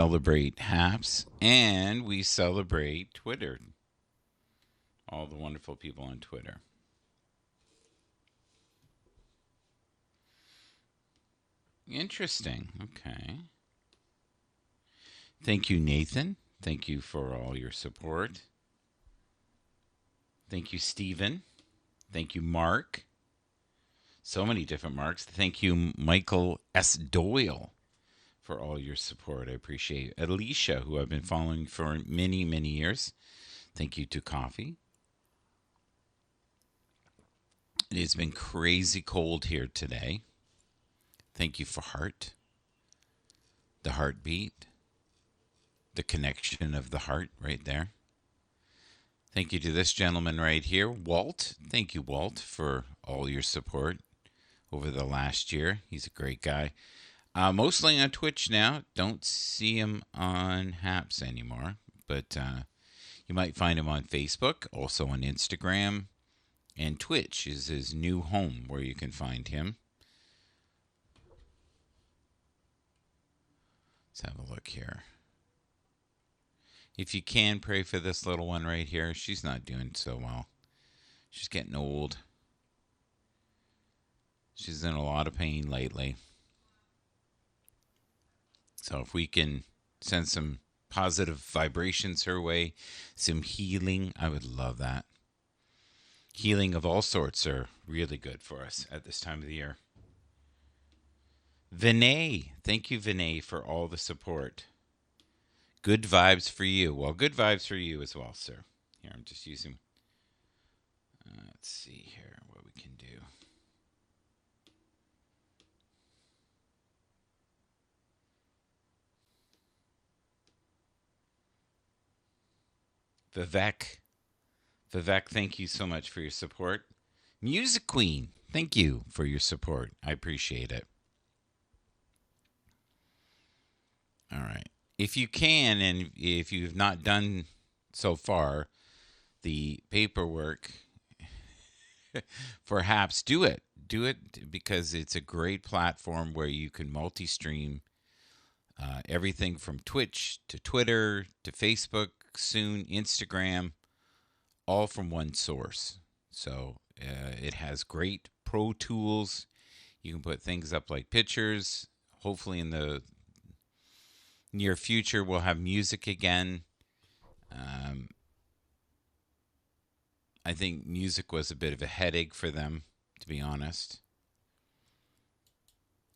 celebrate Haps and we celebrate Twitter. All the wonderful people on Twitter. Interesting. Okay. Thank you, Nathan. Thank you for all your support. Thank you, Stephen. Thank you, Mark. So many different Marks. Thank you, Michael S. Doyle, for all your support. I appreciate it. Alicia, who I've been following for many, many years. Thank you to Coffee. It has been crazy cold here today. Thank you for Heart, the heartbeat, the connection of the heart right there. Thank you to this gentleman right here, Walt. Thank you, Walt, for all your support over the last year. He's a great guy. Mostly on Twitch now. Don't see him on Haps anymore, but you might find him on Facebook, also on Instagram, and Twitch is his new home where you can find him. Let's have a look here. If you can, pray for this little one right here. She's not doing so well. She's getting old. She's in a lot of pain lately. So if we can send some positive vibrations her way, some healing, I would love that. Healing of all sorts are really good for us at this time of the year. Vinay, thank you, Vinay, for all the support. Good vibes for you. Well, good vibes for you as well, sir. Here, I'm just using. Let's see here what we can do. Vivek, thank you so much for your support. Music Queen, thank you for your support. I appreciate it. All right. If you can, and if you've not done so far, the paperwork for Haps, do it. Do it because it's a great platform where you can multi stream everything from Twitch to Twitter to Facebook, soon Instagram, all from one source. So it has great pro tools. You can put things up like pictures. Hopefully, in the near future, we'll have music again. Um, I think music was a bit of a headache for them, to be honest.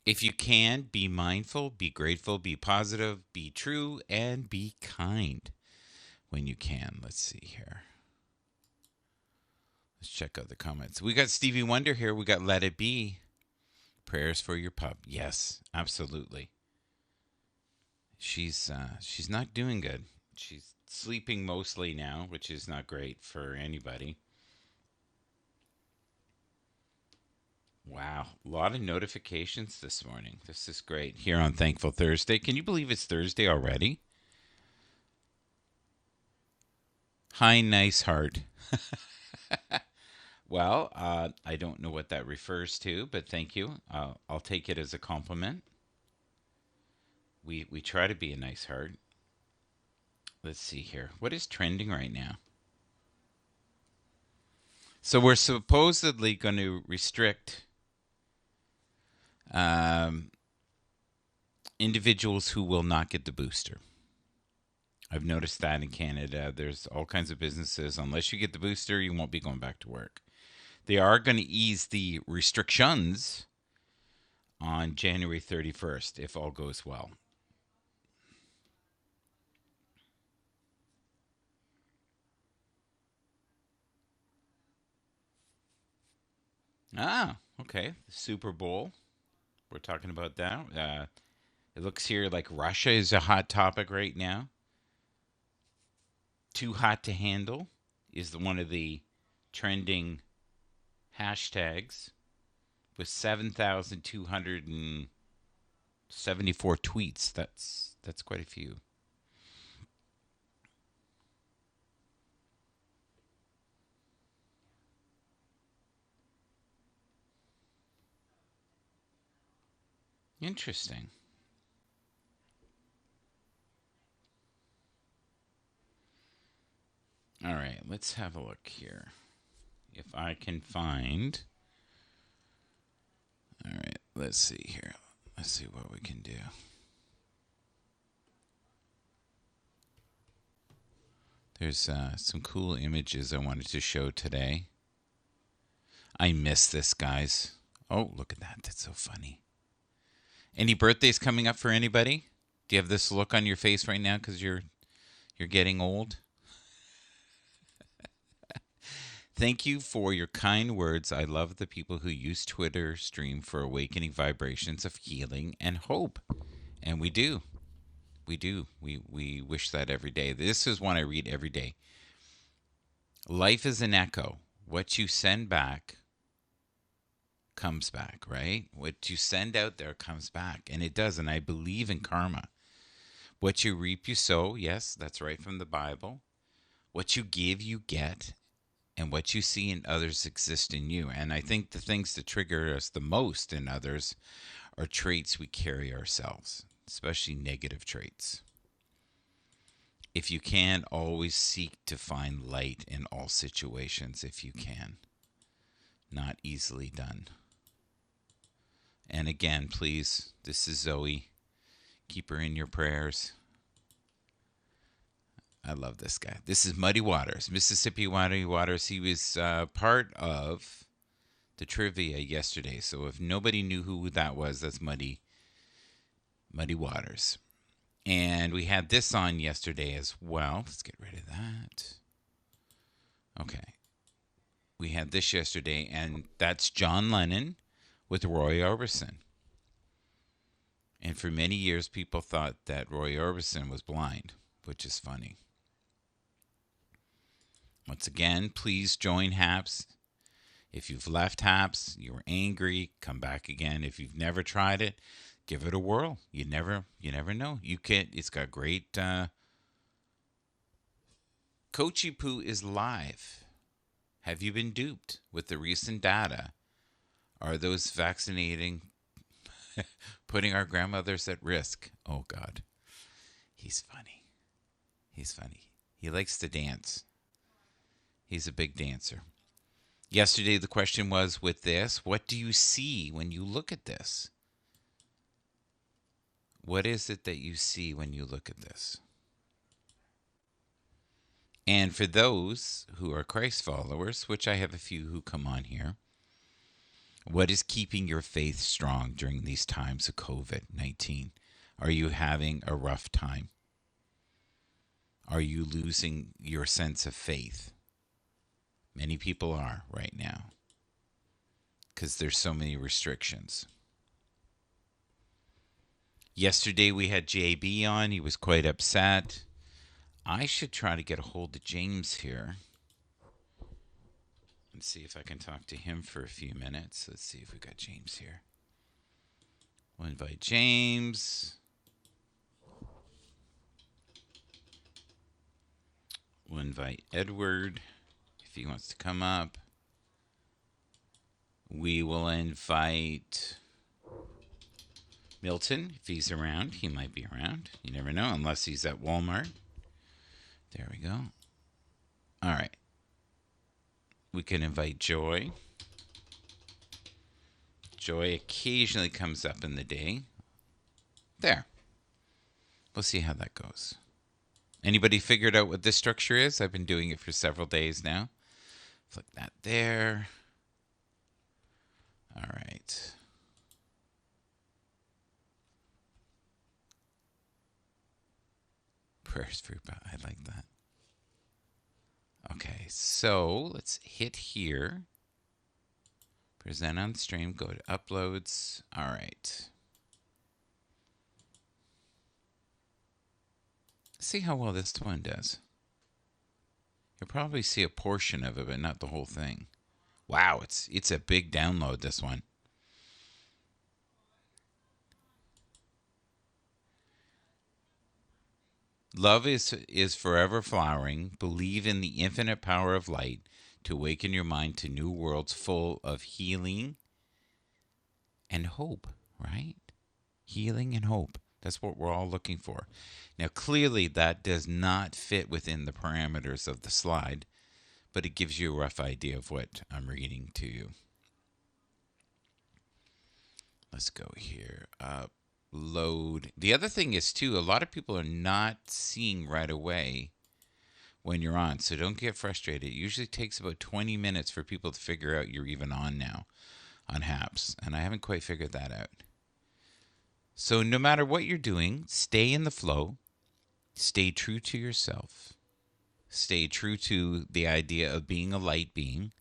If you can, be mindful, be grateful, be positive, be true, and be kind when you can. Let's see here. Let's check out the comments. We got Stevie Wonder here. We got Let It Be. Prayers for your pup. Yes, absolutely. She's not doing good. She's sleeping mostly now, which is not great for anybody. Wow, a lot of notifications this morning. This is great here on Thankful Thursday. Can you believe it's Thursday already? Hi, nice heart. Well, I don't know what that refers to, but thank you. I'll take it as a compliment. We try to be a nice heart. Let's see here. What is trending right now? So we're supposedly going to restrict um, individuals who will not get the booster. I've noticed that in Canada. There's all kinds of businesses. Unless you get the booster, you won't be going back to work. They are going to ease the restrictions on January 31st if all goes well. Ah, okay. The Super Bowl. We're talking about that. It looks here like Russia is a hot topic right now. Too hot to handle is one of the trending hashtags with 7,274 tweets. That's quite a few. Interesting. All right, let's have a look here. If I can find. All right, let's see here. Let's see what we can do. There's some cool images I wanted to show today. I miss this, guys. Oh, look at that. That's so funny. Any birthdays coming up for anybody? Do you have this look on your face right now because you're getting old? Thank you for your kind words. I love the people who use Twitter stream for awakening vibrations of healing and hope. And we do. We do. We wish that every day. This is one I read every day. Life is an echo. What you send back comes back, right? What you send out there comes back. And it does. And I believe in karma. What you reap, you sow. Yes, that's right from the Bible. What you give, you get. And what you see in others exists in you. And I think the things that trigger us the most in others are traits we carry ourselves, especially negative traits. If you can, always seek to find light in all situations if you can. Not easily done. And again, please, this is Zoe. Keep her in your prayers. I love this guy. This is Muddy Waters, Mississippi Muddy Waters. He was part of the trivia yesterday. So if nobody knew who that was, that's Muddy Waters. And we had this on yesterday as well. Let's get rid of that. Okay. We had this yesterday, and that's John Lennon with Roy Orbison. And for many years, people thought that Roy Orbison was blind, which is funny. Once again, please join HAPS. If you've left HAPS, you were angry, come back again. If you've never tried it, give it a whirl. You never know. You can. It's got great. Coachy Poo is live. Have you been duped with the recent data? Are those vaccinating putting our grandmothers at risk? Oh God, he's funny. He's funny. He likes to dance. He's a big dancer. Yesterday, the question was with this, what do you see when you look at this? What is it that you see when you look at this? And for those who are Christ followers, which I have a few who come on here, what is keeping your faith strong during these times of COVID-19? Are you having a rough time? Are you losing your sense of faith? Many people are right now because there's so many restrictions. Yesterday we had JB on. He was quite upset. I should try to get a hold of James here and see if I can talk to him for a few minutes. Let's see if we got James here. We'll invite James. We'll invite Edward if he wants to come up. We will invite Milton if he's around. He might be around. You never know unless he's at Walmart. There we go. All right. We can invite Joy. Joy occasionally comes up in the day. There. We'll see how that goes. Anybody figured out what this structure is? I've been doing it for several days now. Flick that there. All right. Prayers for I like that. Okay, so let's hit here. Present on stream. Go to uploads. All right. See how well this one does. You'll probably see a portion of it, but not the whole thing. Wow, it's a big download, this one. Love is forever flowering. Believe in the infinite power of light to awaken your mind to new worlds full of healing and hope, right? Healing and hope. That's what we're all looking for. Now, clearly, that does not fit within the parameters of the slide, but it gives you a rough idea of what I'm reading to you. Let's go here. Load. The other thing is, too, a lot of people are not seeing right away when you're on, so don't get frustrated. It usually takes about 20 minutes for people to figure out you're even on now on HAPS, and I haven't quite figured that out. So no matter what you're doing, stay in the flow, stay true to yourself, stay true to the idea of being a light being,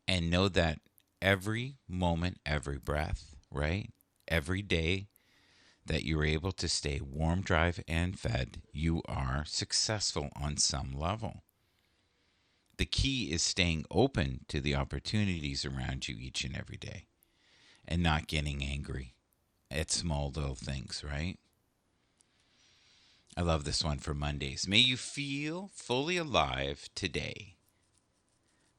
and know that every moment, every breath, right? Every day that you're able to stay warm, dry, and fed, you are successful on some level. The key is staying open to the opportunities around you each and every day and not getting angry at small little things, right? I love this one for Mondays. May you feel fully alive today.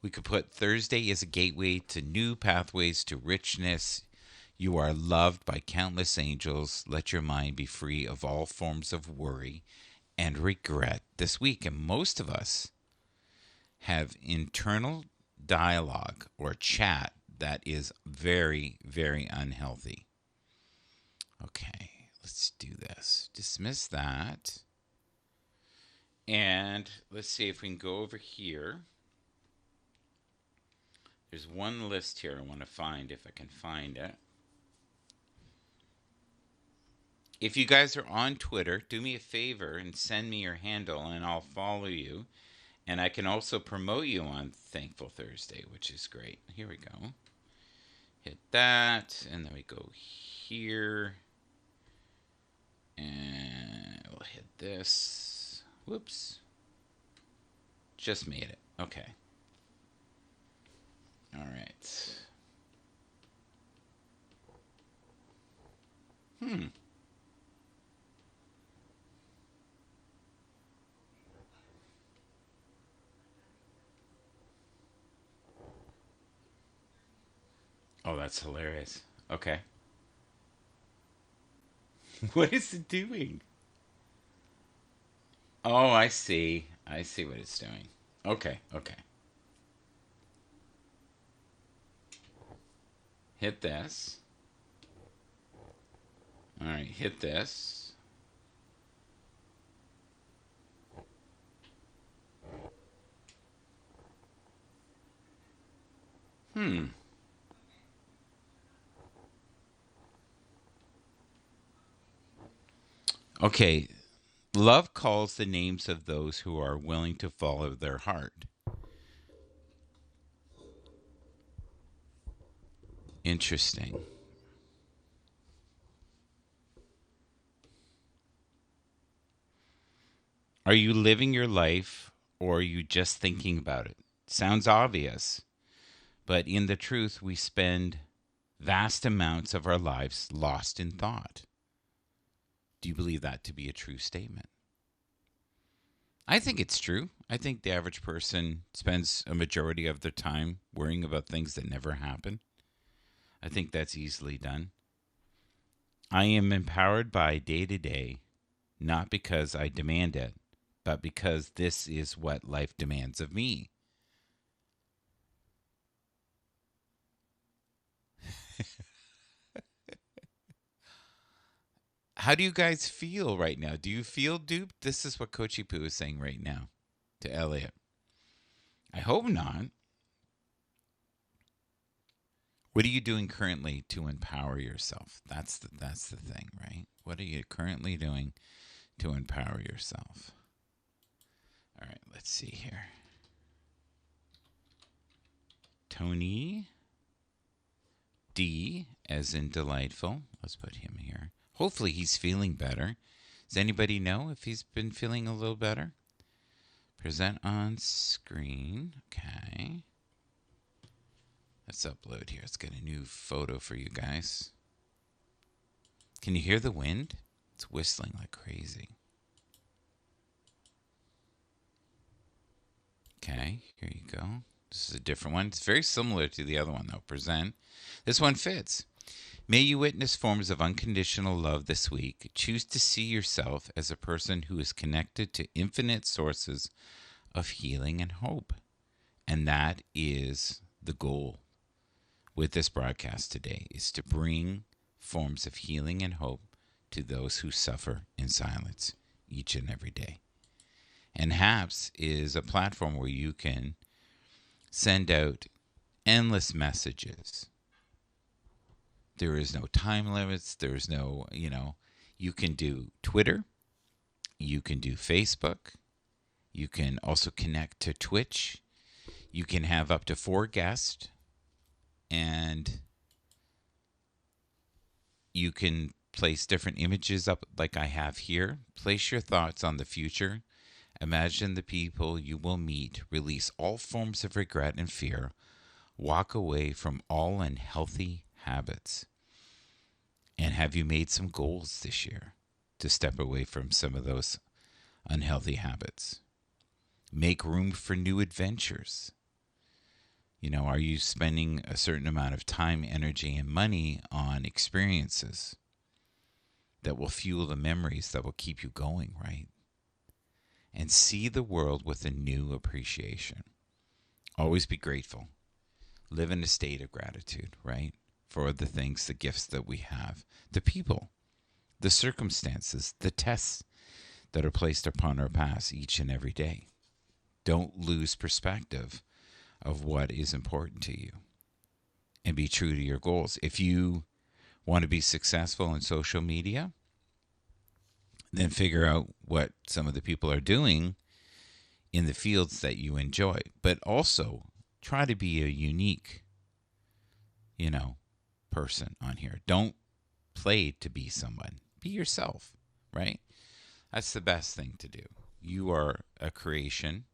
We could put Thursday as a gateway to new pathways to richness. You are loved by countless angels. Let your mind be free of all forms of worry and regret this week. And most of us have internal dialogue or chat that is very, very unhealthy. Okay, let's do this. Dismiss that. And let's see if we can go over here. There's one list here I want to find, if I can find it. If you guys are on Twitter, do me a favor and send me your handle and I'll follow you. And I can also promote you on Thankful Thursday, which is great. Here we go. Hit that, and then we go here. And we'll hit this. Whoops. Just made it. Okay. All right. Oh, that's hilarious. Okay. What is it doing? Oh, I see. I see what it's doing. Okay, okay. Hit this. All right, hit this. Okay. Love calls the names of those who are willing to follow their heart. Interesting. Are you living your life or are you just thinking about it? Sounds obvious, but in the truth, we spend vast amounts of our lives lost in thought. Do you believe that to be a true statement? I think it's true. I think the average person spends a majority of their time worrying about things that never happen. I think that's easily done. I am empowered by day to day, not because I demand it, but because this is what life demands of me. How do you guys feel right now? Do you feel duped? This is what Coachy Poo is saying right now to Elliot. I hope not. What are you doing currently to empower yourself? That's the thing, right? What are you currently doing to empower yourself? All right, let's see here. Tony D, as in delightful. Let's put him here. Hopefully he's feeling better. Does anybody know if he's been feeling a little better? Present on screen. Okay. Let's upload here. Let's get a new photo for you guys. Can you hear the wind? It's whistling like crazy. Okay, here you go. This is a different one. It's very similar to the other one, though. Present. This one fits. May you witness forms of unconditional love this week. Choose to see yourself as a person who is connected to infinite sources of healing and hope. And that is the goal with this broadcast today, is to bring forms of healing and hope to those who suffer in silence each and every day. And HAPS is a platform where you can send out endless messages. There is no time limits. There's no, you can do Twitter. You can do Facebook. You can also connect to Twitch. You can have up to 4 guests. And you can place different images up like I have here. Place your thoughts on the future. Imagine the people you will meet. Release all forms of regret and fear. Walk away from all unhealthy habits. And have you made some goals this year to step away from some of those unhealthy habits? Make room for new adventures. Are you spending a certain amount of time, energy, and money on experiences that will fuel the memories that will keep you going, right? And see the world with a new appreciation. Always be grateful. Live in a state of gratitude, right? For the things, the gifts that we have, the people, the circumstances, the tests that are placed upon our paths each and every day. Don't lose perspective of what is important to you, and be true to your goals. If you want to be successful in social media, then figure out what some of the people are doing in the fields that you enjoy, but also try to be a unique, person on here. Don't play to be someone. Be yourself, right? That's the best thing to do. You are a creation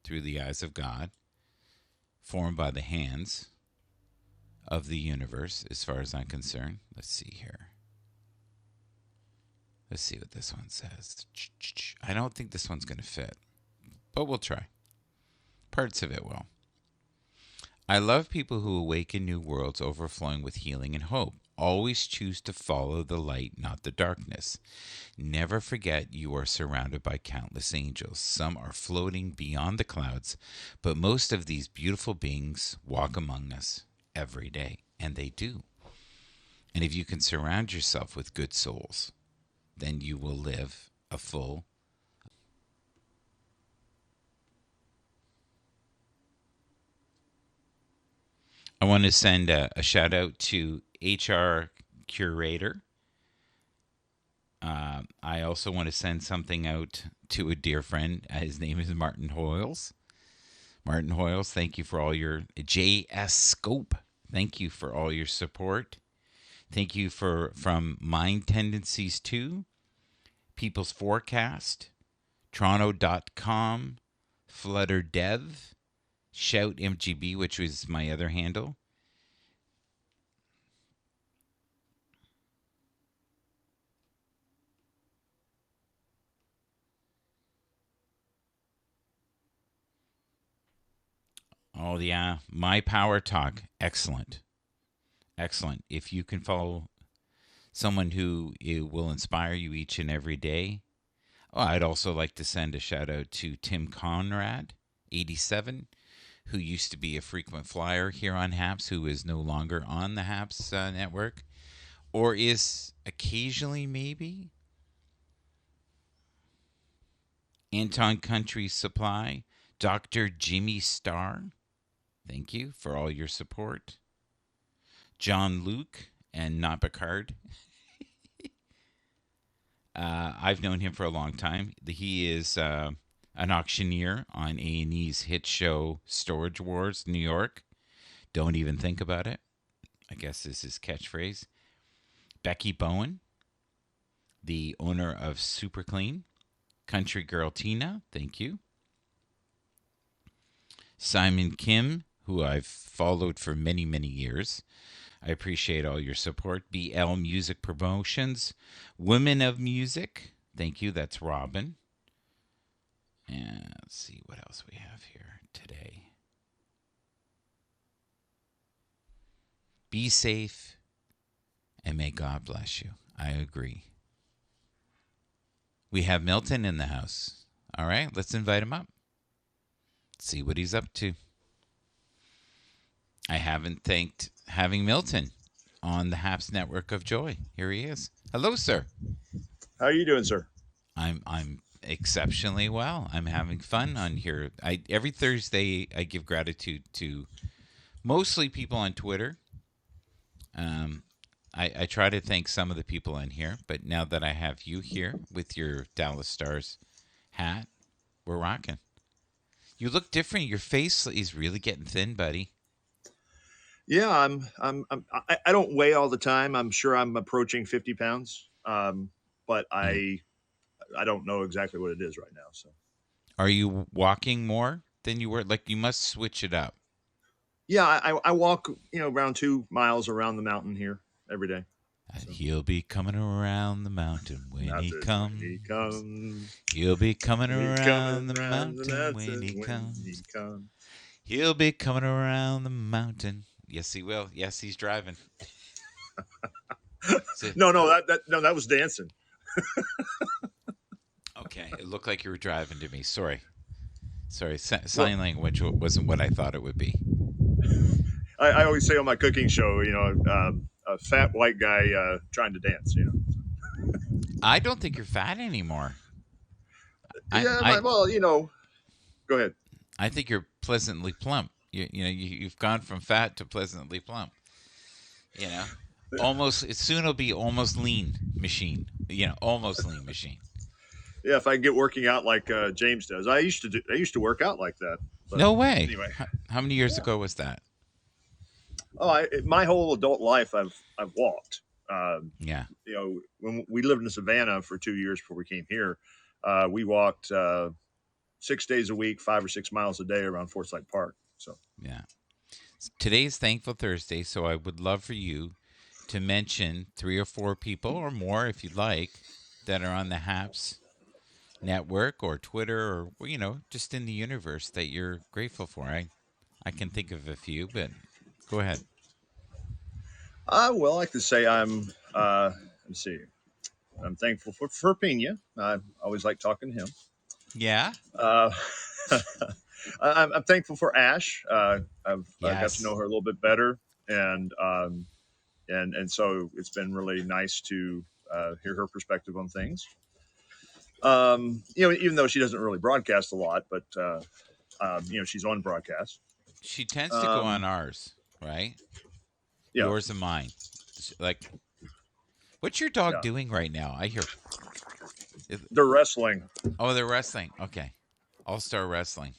through the eyes of God, formed by the hands of the universe, as far as I'm concerned. Let's see here. Let's see what this one says. I don't think this one's going to fit, but we'll try. Parts of it will. I love people who awaken new worlds overflowing with healing and hope. Always choose to follow the light, not the darkness. Never forget you are surrounded by countless angels. Some are floating beyond the clouds, but most of these beautiful beings walk among us every day, and they do. And if you can surround yourself with good souls, then you will live a full. I want to send a shout out to HR Curator. I also want to send something out to a dear friend. His name is Martin Hoyles. Martin Hoyles, thank you for all your JS Scope. Thank you for all your support. Thank you from Mind Tendencies 2, People's Forecast, Toronto.com, Flutter Dev, Shout MGB, which was my other handle. Oh, yeah. My Power Talk. Excellent. Excellent. If you can follow someone who will inspire you each and every day. Oh, I'd also like to send a shout out to Tim Conrad, 87, who used to be a frequent flyer here on HAPS, who is no longer on the HAPS network, or is occasionally maybe. Anton Country Supply, Dr. Jimmy Starr, thank you for all your support. John Luke and Not Picard. I've known him for a long time. He is an auctioneer on A&E's hit show Storage Wars, New York. Don't even think about it. I guess this is catchphrase. Becky Bowen, the owner of Super Clean. Country Girl Tina, thank you. Simon Kim, who I've followed for many, many years. I appreciate all your support. BL Music Promotions. Women of Music. Thank you. That's Robin. And let's see what else we have here today. Be safe And may God bless you. I agree. We have Milton in the house. All right, let's invite him up. See what he's up to. I haven't thanked having Milton on the Haps Network of Joy. Here he is. Hello, sir. How are you doing, sir? I'm exceptionally well. I'm having fun on here. I every Thursday I give gratitude to mostly people on Twitter. Um, I try to thank some of the people on here, but now that I have you here with your Dallas Stars hat, we're rocking. You look different. Your face is really getting thin, buddy. Yeah, I don't weigh all the time. I'm sure I'm approaching 50 pounds, but Yeah. I don't know exactly what it is right now. So Are you walking more than you were? Like you must switch it up. yeah, I walk around 2 miles around the mountain here every day. So He'll be coming around the mountain when he mountains when he comes. comes, He'll be coming when he around coming the around the mountain when mountains he when he comes. comes. He'll be coming around the mountain. Yes, he will. Yes, he's driving. So, No, that was dancing. okay, it looked like you were driving to me. Sorry. Sorry. Well, Sign language wasn't what I thought it would be. I always say on my cooking show, a fat white guy trying to dance. I don't think you're fat anymore. I, Yeah, I, well, go ahead. I think you're pleasantly plump. You've gone from fat to pleasantly plump. You know, almost soon it'll be almost lean machine. Almost lean machine. Yeah, if I can get working out like James does. I used to work out like that. But No way. anyway, How many years yeah. ago was that? My whole adult life, I've walked. Yeah. When we lived in Savannah for 2 years before we came here, we walked 6 days a week, 5 or 6 miles a day around Forsyth Park. So Yeah. Today's Thankful Thursday, so I would love for you to mention 3 or 4 people or more, if you'd like, that are on the HAPS network or Twitter or just in the universe that you're grateful for. I can think of a few, but go ahead. well, I like to say let's see, I'm thankful for Pena. I always like talking to him. Yeah. Uh, I'm thankful for Ash. I've got to Yes. know her a little bit better, and so it's been really nice to hear her perspective on things. Even though she doesn't really broadcast a lot, but she's on broadcast. She tends to go on Um, ours, right? yeah, Yours and mine. Like, what's your dog yeah, doing right now? I hear. they're wrestling. Oh, they're wrestling. Okay. All Star Wrestling.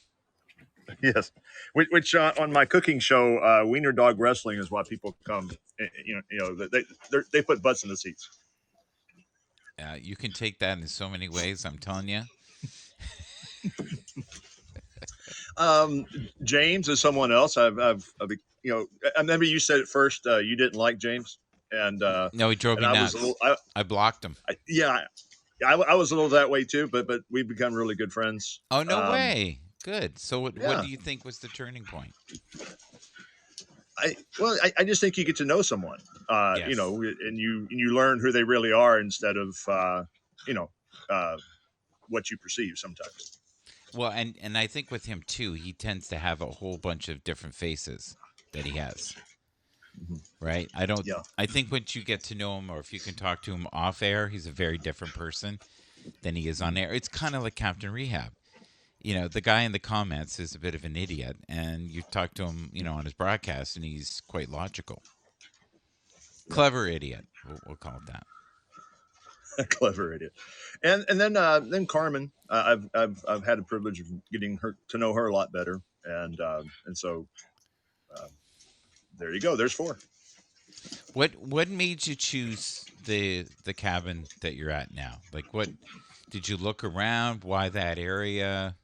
Yes, which on my cooking show, Wiener Dog Wrestling is why people come. They put butts in the seats. You can take that in so many ways. I'm telling you. Um, James is someone else. I remember you said at first you didn't like James, and No, he drove me I was a nuts. little, I blocked him. yeah, I was a little that way too. But we've become really good friends. Oh, no way. Good. So, what Yeah, do you think was the turning point? I just think you get to know someone, Yes. and you learn who they really are instead of you know uh, what you perceive sometimes. Well, and I think with him too, he tends to have a whole bunch of different faces that he has. Mhm. Right? I don't. Yeah, I think once you get to know him, or if you can talk to him off air, he's a very different person than he is on Mhm. air. It's kind of like Captain Rehab. The guy in the comments is a bit of an idiot, and you talk to him, on his broadcast, and he's quite logical, yeah, clever idiot. We'll call it that. clever idiot. And then Carmen, I've had the privilege of getting her to know her a lot better, and so uh, there you go. There's four. What made you choose the cabin that you're at now? Like, what did you look around? Why that area?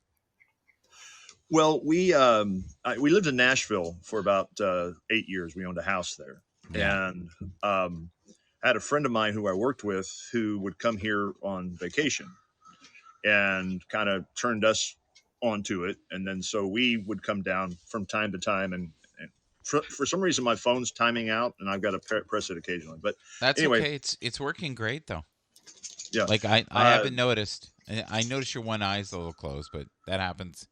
Well, we lived in Nashville for about 8 years. We owned a house there, Yeah, and I had a friend of mine who I worked with who would come here on vacation and kind of turned us onto it. And then so we would come down from time to time and for some reason my phone's timing out, and I've got to press it occasionally. But That's anyway, okay. It's working great though. yeah. Like I Uh, haven't noticed. I noticed your one eye's a little closed, but that happens.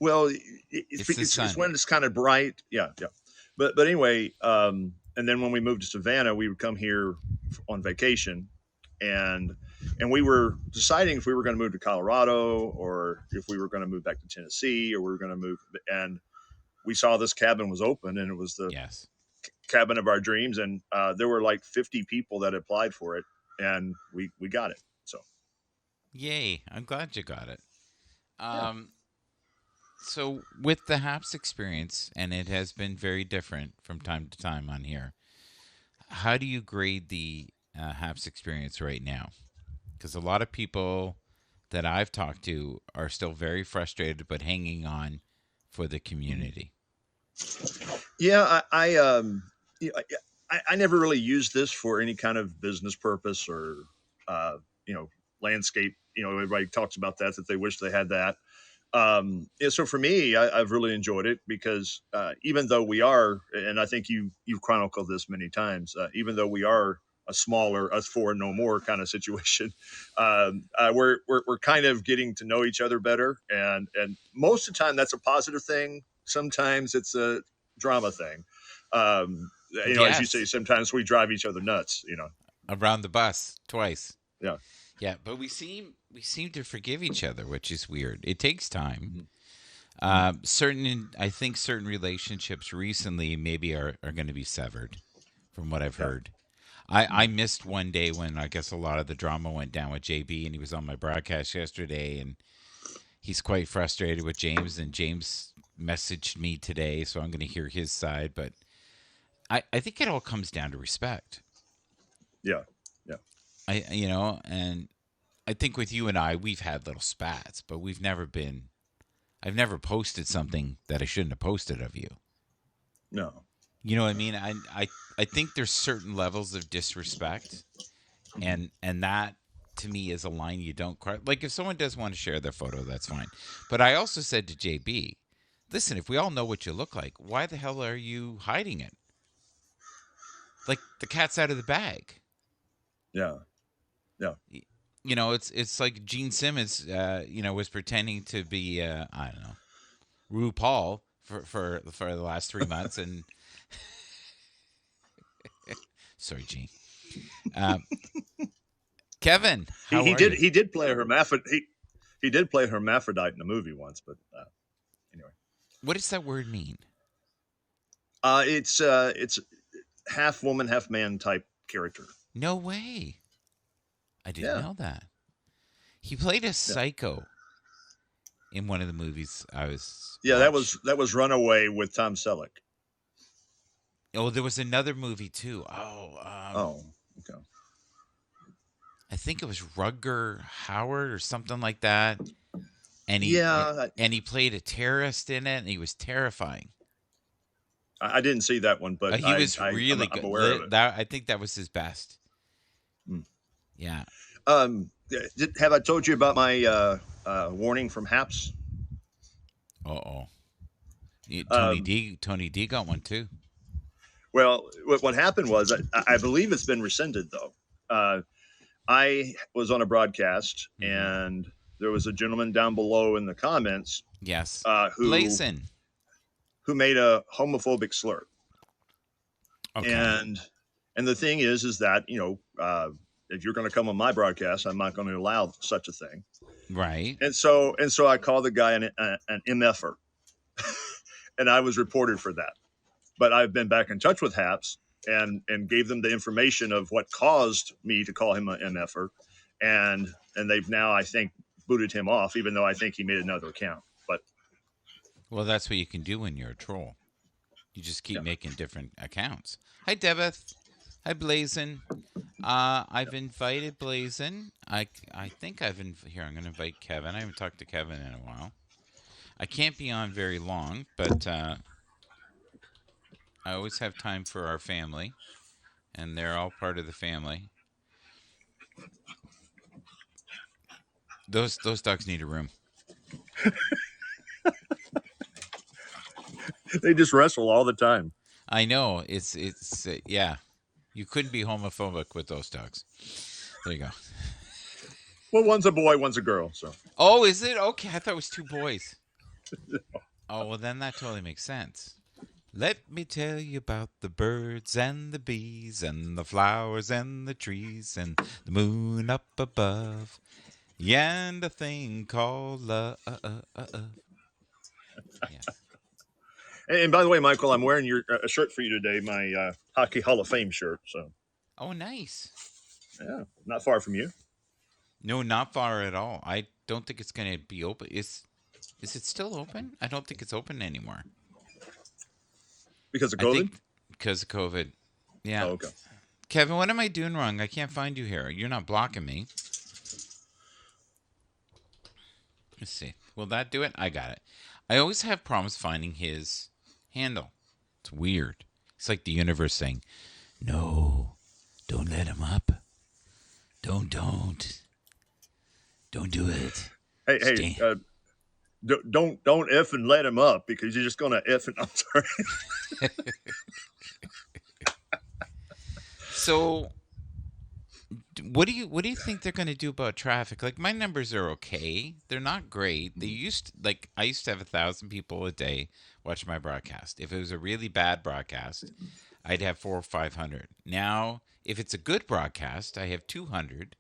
well, It's the it's sun. when it's kind of bright. Yeah, yeah. But anyway, and then when we moved to Savannah, we would come here on vacation, and we were deciding if we were going to move to Colorado or if we were going to move back to Tennessee or we were going to move. And we saw this cabin was open, and it was the Yes. cabin of our dreams, and there were like 50 people that applied for it, and we got it. So Yay! I'm glad you got it. yeah. Um, so with the HAPS experience, and it has been very different from time to time on here. How do you grade the HAPS experience right now? Because a lot of people that I've talked to are still very frustrated, but hanging on for the community. Yeah, yeah, I never really used this for any kind of business purpose or, uh, you know, landscape. You know, everybody talks about that they wish they had that. Yeah, so for me, I've really enjoyed it because even though we are, and I think you've chronicled this many times, even though we are a smaller us four no more kind of situation, we're kind of getting to know each other better, and most of the time that's a positive thing. Sometimes it's a drama thing. You know, as you say, Yes, sometimes we drive each other nuts. You know, around the bus twice. yeah. Yeah, but we seem to forgive each other, which is weird. It takes time. Mhm. Mhm. I think certain relationships recently maybe are going to be severed, from what I've Yeah. heard. I Mhm. missed one day when I guess a lot of the drama went down with JB, and he was on my broadcast yesterday, and he's quite frustrated with James, and James messaged me today, so I'm going to hear his side. But I think it all comes down to respect. Yeah. Yeah. And I think with you and I, we've had little spats, but I've never posted something that I shouldn't have posted of you. No. You know what I mean? I think there's certain levels of disrespect, Mhm. and that to me is a line you don't cross. Like if someone does want to share their photo, that's fine. But I also said to JB, listen, if we all know what you look like, why the hell are you hiding it? Like the cat's out of the bag. Yeah. Yeah. It's like Gene Simmons, was pretending to be I don't know, RuPaul for the last 3 months, and sorry, Gene. Um, Kevin, how are you? He did play a hermaphrodite. He did play a hermaphrodite in a movie once, but anyway, What does that word mean? it's half woman, half man type character. No way. I didn't Yeah, know that. He played a yeah, psycho in one of the movies I was yeah. watched. That was Runaway with Tom Selleck. Oh, there was another movie too. Oh, Oh, okay. I think it was Rutger Howard or something like that. And Yeah, he played a terrorist in it, and he was terrifying. I didn't see that one, but He was really I'm good. aware of it. That I think that was his best. Mm. Yeah. Have I told you about my warning from Haps? Uh oh. Um, Tony D got one too. well, what happened was I believe it's been rescinded though. I was on a broadcast, Mm-hmm. and there was a gentleman down below in the comments Yes. uh, who Blazin. who made a homophobic slur, Okay. and the thing is that if you're going to come on my broadcast, I'm not going to allow such a thing. Right. And so I called the guy an mf'er, and I was reported for that. But I've been back in touch with Haps and gave them the information of what caused me to call him an mf'er, and they've now I think booted him off, even though I think he made another account. But Well, that's what you can do when you're a troll. You just keep yeah, making different accounts. Hi, Debeth. Hi, Blazin. I've invited Blazin. I think here. I'm going to invite Kevin. I haven't talked to Kevin in a while. I can't be on very long, but I always have time for our family, and they're all part of the family. Those dogs need a room. They just wrestle all the time. I know it's yeah. You couldn't be homophobic with those dogs. There you go. Well, one's a boy, one's a girl. So Oh, is it okay? I thought it was two boys. Oh, well then that totally makes sense. Let me tell you about the birds and the bees and the flowers and the trees and the moon up above. Yeah, and a thing called love. Yes. and by the way, Michael, I'm wearing your a shirt for you today, my Hockey Hall of Fame shirt. So Oh, nice. yeah, not far from you No, not far at all. I don't think it's going to be open. Is it still open? I don't think it's open anymore. because of I COVID. think because of COVID. Yeah. Oh, okay. Kevin, what am I doing wrong? I can't find you here. You're not blocking me. Let's see. Will that do it? I got it. I always have problems finding his handle. It's weird. It's like the universe saying, "No, don't let him up. Don't do it." Hey, Stay. don't if and let him up because you're just gonna if and I'm sorry. So, what do you think they're going to do about traffic? Like my numbers are okay. They're not great. I used to have 1,000 people a day watch my broadcast. If it was a really bad broadcast, I'd have 400 or 500. Now, if it's a good broadcast, I have 200,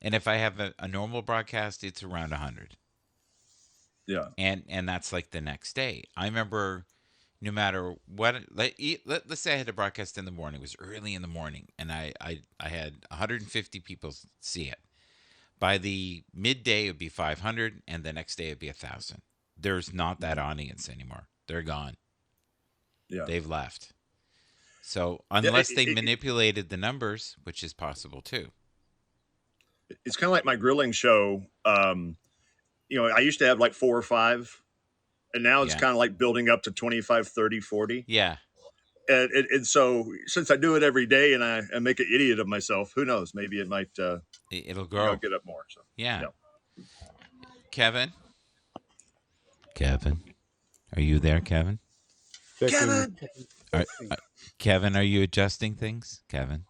and if I have a normal broadcast, it's around 100. Yeah, And that's like the next day. I remember no matter what, let's say I had a broadcast in the morning. It was early in the morning, and I had 150 people see it. By the midday, it would be 500, and the next day it'd be 1,000. There's not that audience anymore. They're gone. yeah, They've left. So yeah. unless they manipulated the numbers, which is possible too. It's kind of like my grilling show. I used to have like 4 or 5, and now it's Yeah. kind of like building up to 25, 30, 40. Yeah. And so since I do it every day and I make an idiot of myself, who knows? Maybe it might It'll grow. get up more. So Yeah. yeah. Kevin. Kevin. Are you there, Kevin? Kevin, Are, Kevin, are you adjusting things? Kevin.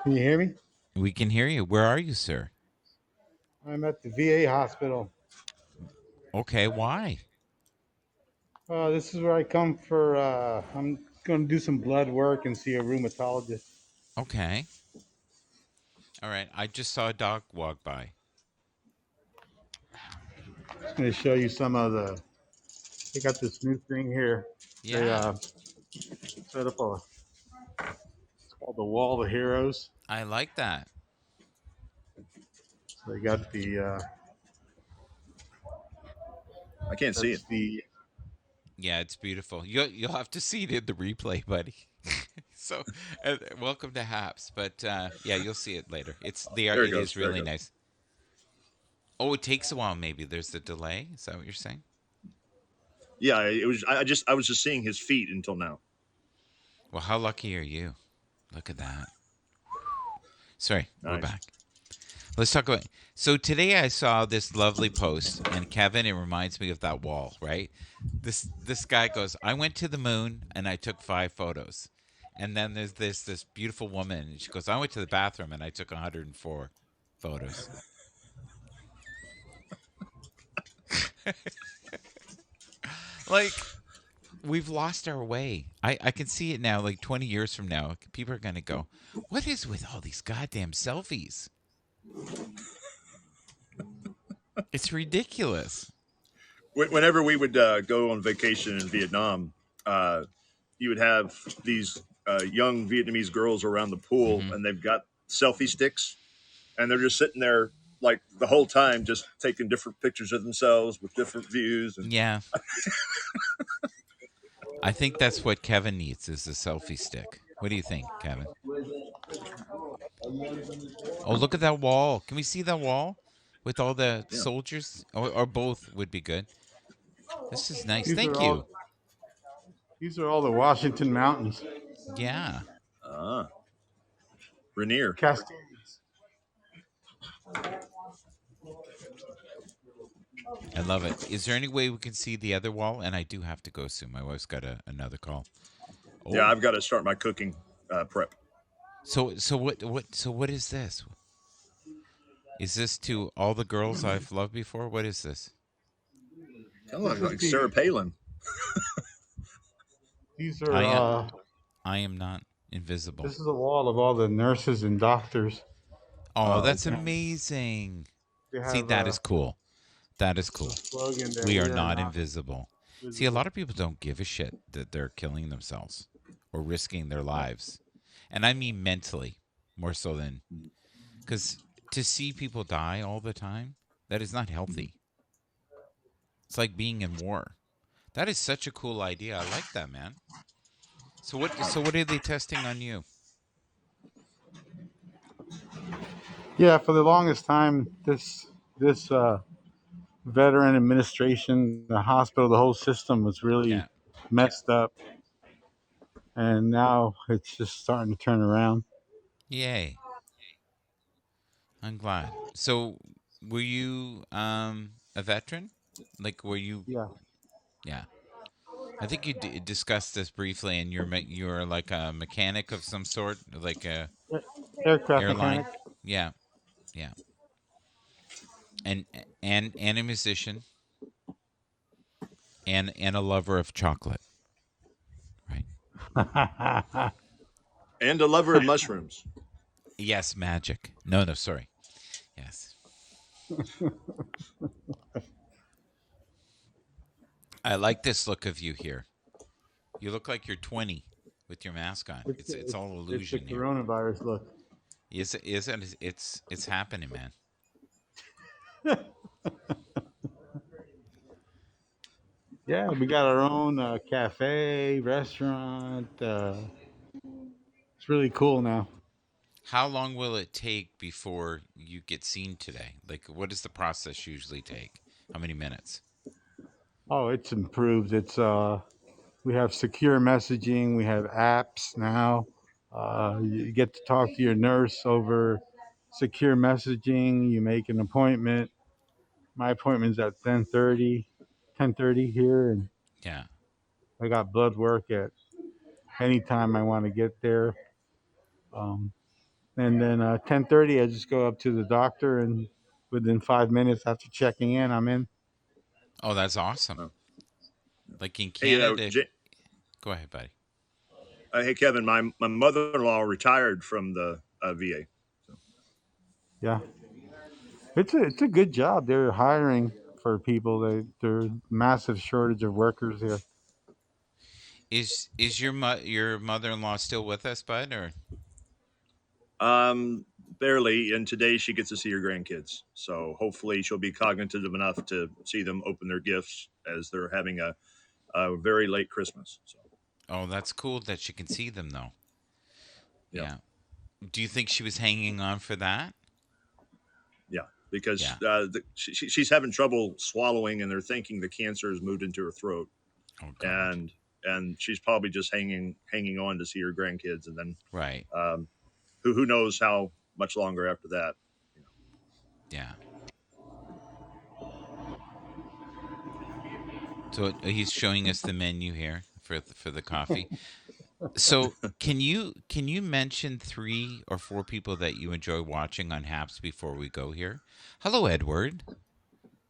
Can you hear me? We can hear you. Where are you, sir? I'm at the VA hospital. Okay, why? This is where I come for. I'm going to do some blood work and see a rheumatologist. Okay. All right. I just saw a dog walk by. I'm going to show you some of the. They got this new thing here. They Yeah. set up a. It's called the Wall of Heroes. I like that. So they got the. I can't see it. That's the. Yeah, it's beautiful. You'll have to see it in the replay, buddy. So, welcome to Haps. But yeah, you'll see it later. There it it goes. is There it really goes. nice. Oh, it takes a while. Maybe there's a delay. Is that what you're saying? Yeah, it was. I was just seeing his feet until now. Well, how lucky are you? Look at that. Sorry, we're Nice. back. Let's talk about. So today I saw this lovely post, and Kevin, it reminds me of that wall, right? This guy goes, "I went to the moon and I took 5 photos," and then there's this beautiful woman, and she goes, "I went to the bathroom and I took 104 photos." Like we've lost our way. I can see it now. Like 20 years from now, people are gonna go, "What is with all these goddamn selfies?" It's ridiculous. Whenever we would go on vacation in Vietnam, you would have these young Vietnamese girls around the pool, Hmm. and they've got selfie sticks, and they're just sitting there like the whole time, just taking different pictures of themselves with different views. And Yeah. I think that's what Kevin needs is a selfie stick. What do you think, Kevin? Oh, look at that wall. Can we see that wall with all the yeah, soldiers? Or both would be good. This is nice. These are Thank you. all. These are all the Washington Mountains. Yeah. Rainier. Cascades. I love it. Is there any way we can see the other wall? And I do have to go soon. My wife's got another call. Yeah, Oh, I've got to start my cooking prep. so what is this? Is this to all the girls I've loved before? What is this? Oh, This I'm is like Sarah Palin. these I are am I am not invisible. this is a wall of all the nurses and doctors. Oh, that's And amazing. they See, have that is cool. That is a cool. slogan there. We We are are not not invisible. See, a lot visible. of people don't give a shit that they're killing themselves or risking their lives. And I mean mentally, more so than because to see people die all the time, that is not healthy. It's like being in war. That is such a cool idea. I like that, man. So what are they testing on you? Yeah, for the longest time, this veteran administration, the hospital, the whole system was really Yeah. messed up, and now it's just starting to turn around. Yay. I'm glad. So were you a veteran? Like were you Yeah, yeah. I think you discussed this briefly and you're like a mechanic of some sort, like a aircraft mechanic. airline. Yeah. Yeah. And and a musician and a lover of chocolate, right? And a lover of mushrooms. Yes, magic. No, no, sorry. Yes. I like this look of you here. You look like you're 20 with your mask on. It's all It's the illusion here. coronavirus look. Is it? It's happening, man. Yeah, we got our own cafe, restaurant. It's really cool now. How long will it take before you get seen today? Like, what does the process usually take? How many minutes? Oh, it's improved. It's we have secure messaging. We have apps now. You get to talk to your nurse over secure messaging. You make an appointment. My appointment's at 10:30, 10:30 here, and Yeah. I got blood work at any time I want to get there. Um, and then 10:30, I just go up to the doctor, and within 5 minutes after checking in, I'm in. Oh, that's awesome. Uh, Like in hey, Canada. Go ahead, buddy. hey, Kevin, my mother-in-law retired from the VA. So, Yeah, it's a good job. They're hiring for people. There's massive shortage of workers here. Is your mother-in-law still with us, bud? Or um, barely. And today she gets to see her grandkids. So hopefully she'll be cognitive enough to see them open their gifts as they're having a very late Christmas. So, oh, that's cool that she can see them though. yeah, Yeah. Do you think she was hanging on for that? yeah, because Yeah. she's having trouble swallowing, and they're thinking the cancer has moved into her throat, Oh God. and she's probably just hanging on to see her grandkids, and then Right. um, who knows how much longer after that. Yeah. So he's showing us the menu here for the coffee. So can you mention 3 or 4 people that you enjoy watching on Haps before we go here? Hello, Edward.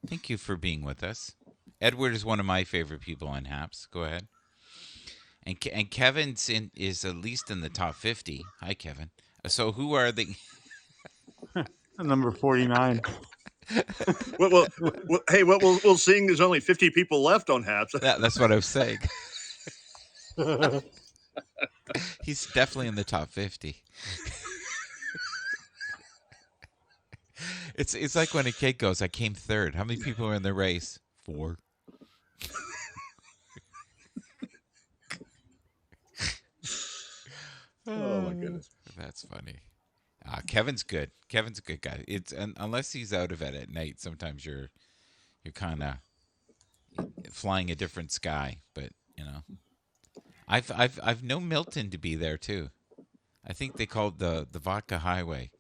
Thank you for being with us. Edward is one of my favorite people on Haps. Go ahead. And Kevin's is at least in the top 50. Hi, Kevin. So who are the? Number 49. Hey, what we'll seeing there's only 50 people left on Haps. That's what I was saying. He's definitely in the top 50. It's like when a kid goes, "I came third." How many people are in the race? 4. Oh my goodness. That's funny. Kevin's good. Kevin's a good guy. It's unless he's out of it at night. Sometimes you're kind of flying a different sky. But you know, I've known Milton to be there too. I think they called the Vodka Highway.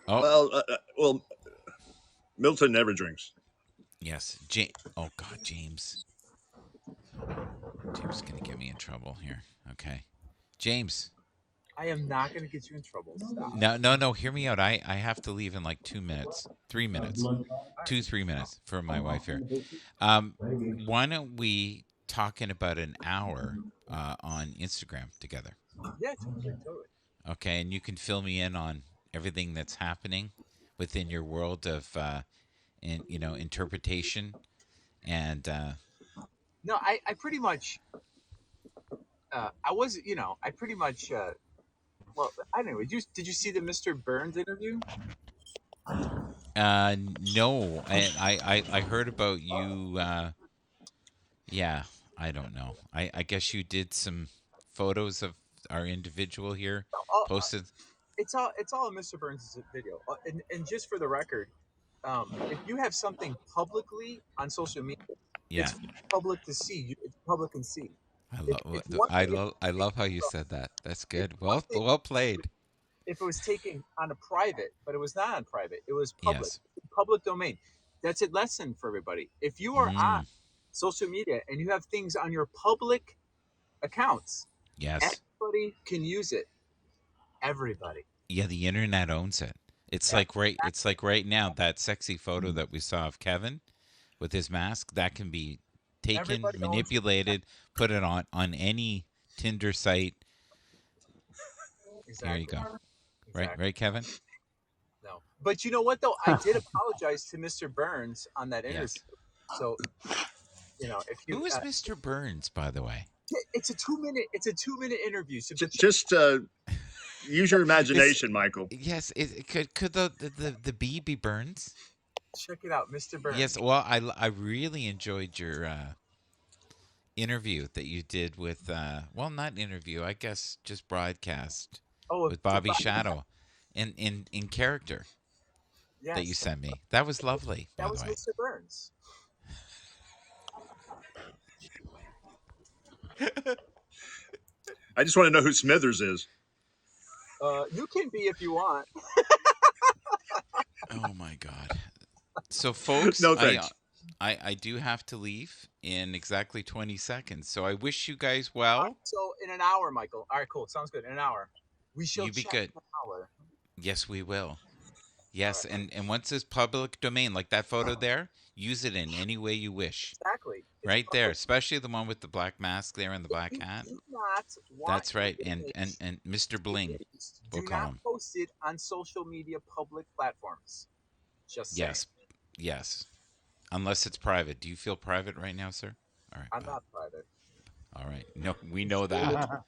Oh, Well, Milton never drinks. Yes. Oh God, James. James is gonna get me in trouble here. Okay. James. I am not going to get you in trouble. Stop. No, no, no. Hear me out. I have to leave in like 2 minutes, 3 minutes, All right. 3 minutes for my wife here. Why don't we talk in about an hour on Instagram together? Yeah, totally, totally. Okay, and you can fill me in on everything that's happening within your world of, interpretation and No, I pretty much, I was, I pretty much, well, anyway, did you see the Mr. Burns interview? no, I heard about you. Yeah, I don't know. I guess you did some photos of our individual here, All, posted. it's all in Mr. Burns' video. And just for the record, if you have something publicly on social media, Yeah, it's public to see. It's public and see. I It's love one I thing if love I love how you said that. That's it's good. one thing Well played. if it was taken on a private, but it was not on private. It was public, Yes. public domain. That's a lesson for everybody. If you are on Mm, social media and you have things on your public accounts, yes. everybody can use it. Everybody. Yeah, the internet owns it. It's That, like right now that sexy photo that we saw of Kevin with his mask that can be taken, everybody owns it. manipulated, put it on any Tinder site. Here you Exactly. go. Right, Exactly. right, Kevin. No. But you know what though? I did apologize to Mr. Burns on that interview. Yes. So, if you Who is Mr. Burns, by the way? it's a 2 minute interview. So Just use your imagination, Michael. Yes, could the bee be Burns? check it out, Mr. Burns. Yes. Well, I really enjoyed your interview that you did with well, not interview, I guess just broadcast Oh, with Bobby Shadow in character that you yes. sent me. That was lovely, by That the was way. Mr. Burns. I just want to know who Smithers is. You can be if you want. Oh my God. So folks, No thanks. I do have to leave in exactly 20 seconds. So I wish you guys All right, well. so in an hour, Michael. All right, cool. Sounds good. In an hour. We shall You be chat good. in an hour. Yes, we will. All Yes, right. and once it's public domain, like that photo there, use it in any way you wish. Exactly. It's Right there, public. especially the one with the black mask there and the black We hat. do not want That's your right. And image Mr. Bling, erased. we'll Do call not him. post it on social media public platforms. Just saying. Yes. Yes. Unless it's private. Do you feel private right now, sir? All right. I'm Bye. not private. All right. No, we know that.